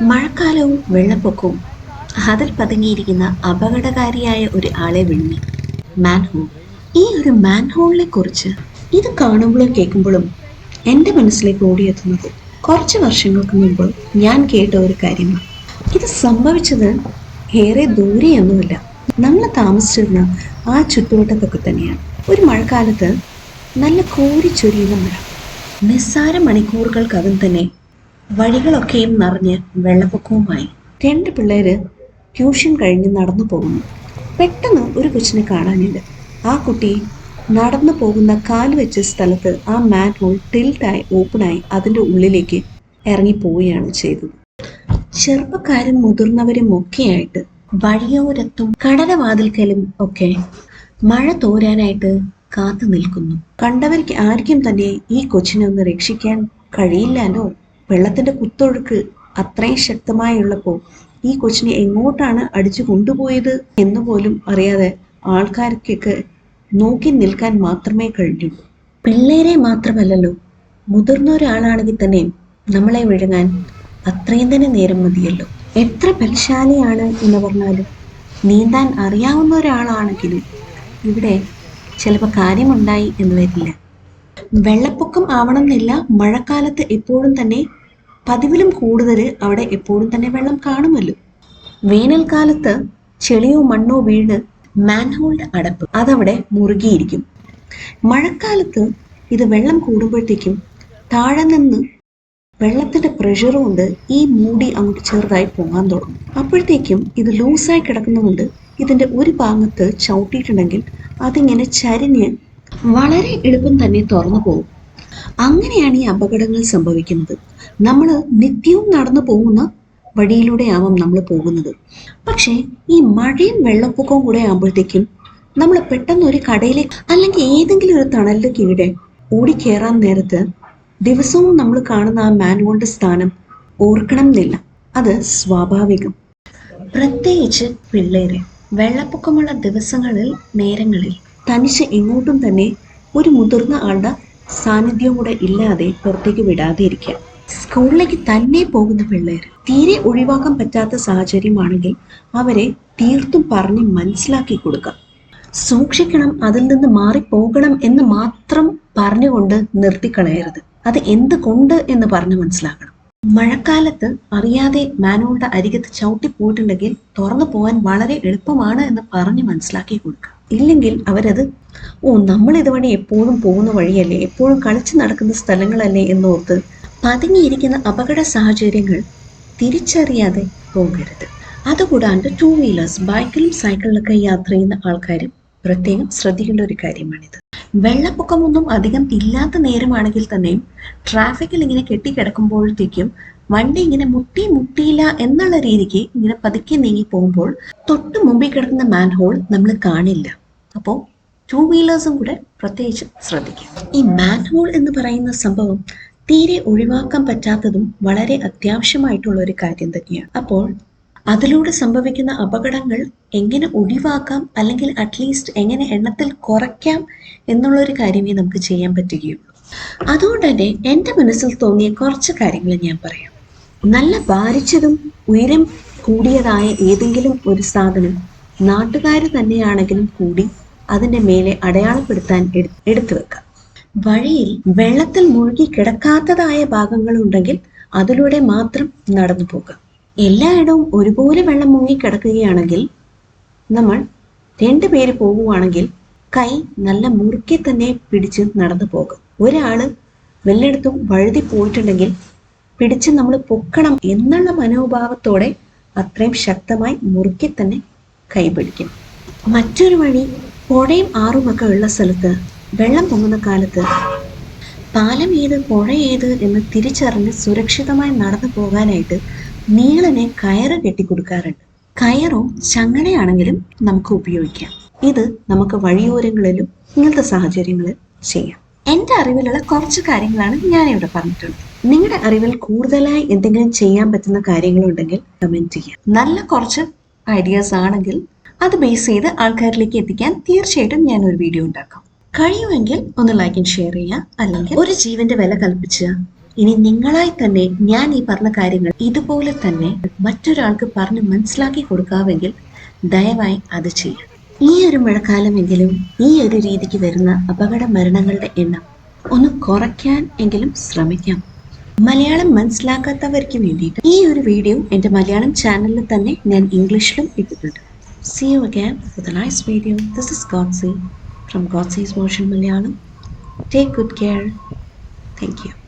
മഴക്കാലവും വെള്ളപ്പൊക്കവും അതിൽ പതുങ്ങിയിരിക്കുന്ന അപകടകാരിയായ ഒരു ആളെ വിഴുങ്ങി. മാൻഹോൾ. ഈ ഒരു മാൻഹോളിനെ കുറിച്ച് ഇത് കാണുമ്പോഴും കേൾക്കുമ്പോഴും എൻ്റെ മനസ്സിലേക്ക് ഓടിയെത്തുന്നത് കുറച്ച് വർഷങ്ങൾക്ക് മുമ്പ് ഞാൻ കേട്ട ഒരു കാര്യമാണ്. ഇത് സംഭവിച്ചത് ഏറെ ദൂരെയൊന്നുമില്ല, നമ്മൾ താമസിച്ചിരുന്ന ആ ചുറ്റുവട്ടത്തൊക്കെ തന്നെയാണ്. ഒരു മഴക്കാലത്ത് നല്ല കോരിച്ചൊരിയുന്ന മഴ. നിസ്സാര മണിക്കൂറുകൾക്കകം തന്നെ വഴികളൊക്കെയും നിറഞ്ഞ് വെള്ളപ്പൊക്കവുമായി. രണ്ട് പിള്ളേര് ട്യൂഷൻ കഴിഞ്ഞ് നടന്നു പോകുന്നു. പെട്ടെന്ന് ഒരു കൊച്ചിനെ കാണാനില്ല. ആ കുട്ടി നടന്നു പോകുന്ന കാല് വെച്ച സ്ഥലത്ത് ആ മാൻഹോൾ ടിൽറ്റായി ഓപ്പണായി അതിൻ്റെ ഉള്ളിലേക്ക് ഇറങ്ങിപ്പോവുകയാണ് ചെയ്തത്. ചെറുപ്പക്കാരും മുതിർന്നവരും ഒക്കെയായിട്ട് വഴിയോരത്തും കടലവാതിൽക്കലും ഒക്കെ മഴ തോരാനായിട്ട് കാത്തു നിൽക്കുന്നു. കണ്ടവർക്ക് ആർക്കും തന്നെ ഈ കൊച്ചിനെ ഒന്ന് രക്ഷിക്കാൻ കഴിയില്ലല്ലോ. വെള്ളത്തിന്റെ കുത്തൊഴുക്ക് അത്രയും ശക്തമായുള്ളപ്പോൾ ഈ കൊച്ചിനെ എങ്ങോട്ടാണ് അടിച്ചു കൊണ്ടുപോയത് എന്ന് പോലും അറിയാതെ ആൾക്കാർക്കൊക്കെ നോക്കി നിൽക്കാൻ മാത്രമേ കഴിഞ്ഞുള്ളൂ. പിള്ളേരെ മാത്രമല്ലല്ലോ, മുതിർന്ന ഒരാളാണെങ്കിൽ തന്നെ നമ്മളെ വിഴുങ്ങാൻ അത്രയും തന്നെ നേരം മതിയല്ലോ. എത്ര ബലശാലിയാണ് എന്ന് പറഞ്ഞാലും നീന്താൻ അറിയാവുന്ന ഒരാളാണെങ്കിലും ഇവിടെ ചിലപ്പോൾ കാര്യമുണ്ടായി എന്ന് വരില്ല. വെള്ളപ്പൊക്കം ആവണമെന്നില്ല, മഴക്കാലത്ത് എപ്പോഴും തന്നെ പതിവിലും കൂടുതൽ അവിടെ എപ്പോഴും തന്നെ വെള്ളം കാണുമല്ലോ. വേനൽക്കാലത്ത് ചെളിയോ മണ്ണോ വീണ് മാൻഹോളിന്റെ അടപ്പ് അതവിടെ മുറുകിയിരിക്കും. മഴക്കാലത്ത് ഇത് വെള്ളം കൂടുമ്പോഴത്തേക്കും താഴെ നിന്ന് വെള്ളത്തിന്റെ പ്രഷർ കൊണ്ട് ഈ മൂടി അങ്ങോട്ട് ചെറുതായി പൊങ്ങാൻ തുടങ്ങും. അപ്പോഴത്തേക്കും ഇത് ലൂസായി കിടക്കുന്നതുകൊണ്ട് ഇതിന്റെ ഒരു ഭാഗത്ത് ചവിട്ടിയിട്ടുണ്ടെങ്കിൽ അതിങ്ങനെ ചരിഞ്ഞ് വളരെ എളുപ്പം തന്നെ തുറന്നു പോകും. അങ്ങനെയാണ് ഈ അപകടങ്ങൾ സംഭവിക്കുന്നത്. നമ്മൾ നിത്യവും നടന്നു പോകുന്ന വഴിയിലൂടെ ആവാം നമ്മൾ പോകുന്നത്. പക്ഷേ ഈ മഴയും വെള്ളപ്പൊക്കവും കൂടെ ആകുമ്പോഴത്തേക്കും നമ്മൾ പെട്ടെന്ന് ഒരു കടയിലേക്ക് അല്ലെങ്കിൽ ഏതെങ്കിലും ഒരു തണലിന്റെ കീഴെ ഓടിക്കേറാൻ നേരത്ത് ദിവസവും നമ്മൾ കാണുന്ന ആ മാൻഹോളിന്റെ സ്ഥാനം ഓർക്കണം എന്നില്ല. അത് സ്വാഭാവികം. പ്രത്യേകിച്ച് പിള്ളേരെ വെള്ളപ്പൊക്കമുള്ള ദിവസങ്ങളിൽ നേരങ്ങളിൽ തനിച്ച് എങ്ങോട്ടും തന്നെ ഒരു മുതിർന്ന ആളുടെ സാന്നിധ്യവും കൂടെ ഇല്ലാതെ പുറത്തേക്ക് വിടാതെ ഇരിക്കുക. സ്കൂളിലേക്ക് തന്നെ പോകുന്ന പിള്ളേർ തീരെ ഒഴിവാക്കാൻ പറ്റാത്ത സാഹചര്യമാണെങ്കിൽ അവരെ തീർത്തും പറഞ്ഞ് മനസ്സിലാക്കി കൊടുക്കുക. സൂക്ഷിക്കണം, അതിൽ നിന്ന് മാറിപ്പോകണം എന്ന് മാത്രം പറഞ്ഞുകൊണ്ട് നിർത്തിക്കളയരുത്. അത് എന്തുകൊണ്ട് എന്ന് പറഞ്ഞ് മനസ്സിലാക്കണം. മഴക്കാലത്ത് അറിയാതെ മാൻഹോളിന്റെ അരികത്ത് ചവിട്ടി പോയിട്ടുണ്ടെങ്കിൽ തുറന്നു പോകാൻ വളരെ എളുപ്പമാണ് എന്ന് പറഞ്ഞ് മനസ്സിലാക്കി കൊടുക്കുക. ഇല്ലെങ്കിൽ അവരത് നമ്മൾ ഇതുവഴി എപ്പോഴും പോകുന്ന വഴിയല്ലേ, എപ്പോഴും കളിച്ചു നടക്കുന്ന സ്ഥലങ്ങളല്ലേ എന്നോർത്ത് പതുങ്ങിയിരിക്കുന്ന അപകട സാഹചര്യങ്ങൾ തിരിച്ചറിയാതെ പോകരുത്. അതുകൂടാണ്ട് ടൂ വീലേഴ്സ്, ബൈക്കിലും സൈക്കിളിലൊക്കെ യാത്ര ചെയ്യുന്ന ആൾക്കാരും പ്രത്യേകം ശ്രദ്ധിക്കേണ്ട ഒരു കാര്യമാണിത്. വെള്ളപ്പൊക്കമൊന്നും അധികം ഇല്ലാത്ത നേരമാണെങ്കിൽ തന്നെയും ട്രാഫിക്കിൽ ഇങ്ങനെ കെട്ടിക്കിടക്കുമ്പോഴത്തേക്കും വണ്ടി ഇങ്ങനെ മുട്ടിയില്ല എന്നുള്ള രീതിക്ക് ഇങ്ങനെ പതുക്കെ നീങ്ങി പോകുമ്പോൾ തൊട്ട് മുമ്പിൽ കിടക്കുന്ന മാൻഹോൾ നമ്മൾ കാണില്ല. അപ്പോൾ ടൂ വീലേഴ്സും കൂടെ പ്രത്യേകിച്ച് ശ്രദ്ധിക്കുക. ഈ മാൻഹോൾ എന്ന് പറയുന്ന സംഭവം തീരെ ഒഴിവാക്കാൻ പറ്റാത്തതും വളരെ അത്യാവശ്യമായിട്ടുള്ള ഒരു കാര്യം തന്നെയാണ്. അപ്പോൾ അതിലൂടെ സംഭവിക്കുന്ന അപകടങ്ങൾ എങ്ങനെ ഒഴിവാക്കാം, അല്ലെങ്കിൽ അറ്റ്ലീസ്റ്റ് എങ്ങനെ എണ്ണത്തിൽ കുറയ്ക്കാം എന്നുള്ളൊരു കാര്യമേ നമുക്ക് ചെയ്യാൻ പറ്റുകയുള്ളൂ. അതുകൊണ്ട് തന്നെ എൻ്റെ മനസ്സിൽ തോന്നിയ കുറച്ച് കാര്യങ്ങൾ ഞാൻ പറയാം. നല്ല ഭാരിച്ചതും ഉയരം കൂടിയതായ ഏതെങ്കിലും ഒരു സാധനം നാട്ടുകാർ തന്നെയാണെങ്കിലും കൂടി അതിൻ്റെ മേലെ അടയാളപ്പെടുത്താൻ എടുത്തു വെക്കാം. വഴിയിൽ വെള്ളത്തിൽ മുഴുകി കിടക്കാത്തതായ ഭാഗങ്ങളുണ്ടെങ്കിൽ അതിലൂടെ മാത്രം നടന്നു പോകാം. എല്ലായിടവും ഒരുപോലെ വെള്ളം മുങ്ങി കിടക്കുകയാണെങ്കിൽ നമ്മൾ രണ്ടുപേര് പോകുവാണെങ്കിൽ കൈ നല്ല മുറുക്കി തന്നെ പിടിച്ച് നടന്നു പോകും. ഒരാള് വല്ലയിടത്തും വഴുതി പോയിട്ടുണ്ടെങ്കിൽ പിടിച്ച് നമ്മൾ പൊക്കണം എന്നുള്ള മനോഭാവത്തോടെ അത്രയും ശക്തമായി മുറുക്കി തന്നെ കൈ പിടിക്കും. മറ്റൊരു വഴി, പുഴയും ആറുമൊക്കെ ഉള്ള സ്ഥലത്ത് വെള്ളം പൊങ്ങുന്ന കാലത്ത് പാലം ഏത് പുഴ ഏത് എന്ന് തിരിച്ചറിഞ്ഞ് സുരക്ഷിതമായി നടന്നു പോകാനായിട്ട് നീളനെ കയറ് കെട്ടിക്കൊടുക്കാറുണ്ട്. കയറോ ചങ്ങലയാണെങ്കിലും നമുക്ക് ഉപയോഗിക്കാം. ഇത് നമുക്ക് വഴിയോരങ്ങളിലും ഇങ്ങനത്തെ സാഹചര്യങ്ങളിൽ ചെയ്യാം. എൻ്റെ അറിവിലുള്ള കുറച്ച് കാര്യങ്ങളാണ് ഞാനിവിടെ പറഞ്ഞിട്ടുള്ളത്. നിങ്ങളുടെ അറിവിൽ കൂടുതലായി എന്തെങ്കിലും ചെയ്യാൻ പറ്റുന്ന കാര്യങ്ങളുണ്ടെങ്കിൽ കമൻറ്റ് ചെയ്യാം. നല്ല കുറച്ച് ഐഡിയാസ് ആണെങ്കിൽ അത് ബേസ് ചെയ്ത് ആൾക്കാരിലേക്ക് എത്തിക്കാൻ തീർച്ചയായിട്ടും ഞാൻ ഒരു വീഡിയോ ഉണ്ടാക്കാം. കഴിയുമെങ്കിൽ ഒന്ന് ലൈക്ക് ആൻഡ് ഷെയർ ചെയ്യുക. അല്ലെങ്കിൽ ഒരു ജീവന്റെ വില കൽപ്പിച്ച് ഇനി നിങ്ങളായി തന്നെ ഞാൻ ഈ പറഞ്ഞ കാര്യങ്ങൾ ഇതുപോലെ തന്നെ മറ്റൊരാൾക്ക് പറഞ്ഞ് മനസ്സിലാക്കി കൊടുക്കാമെങ്കിൽ ദയവായി അത് ചെയ്യും. ഈ ഒരു മഴക്കാലമെങ്കിലും ഈ ഒരു രീതിക്ക് വരുന്ന അപകട മരണങ്ങളുടെ എണ്ണം ഒന്ന് കുറയ്ക്കാൻ എങ്കിലും ശ്രമിക്കാം. മലയാളം മനസ്സിലാക്കാത്തവർക്ക് വേണ്ടിയിട്ട് ഈ ഒരു വീഡിയോ എൻ്റെ മലയാളം ചാനലിൽ തന്നെ ഞാൻ ഇംഗ്ലീഷിലും ഇട്ടിട്ടുണ്ട്. See you again with a nice video. This is Godse from Godse's Version Malayalam. Take good care. Thank you.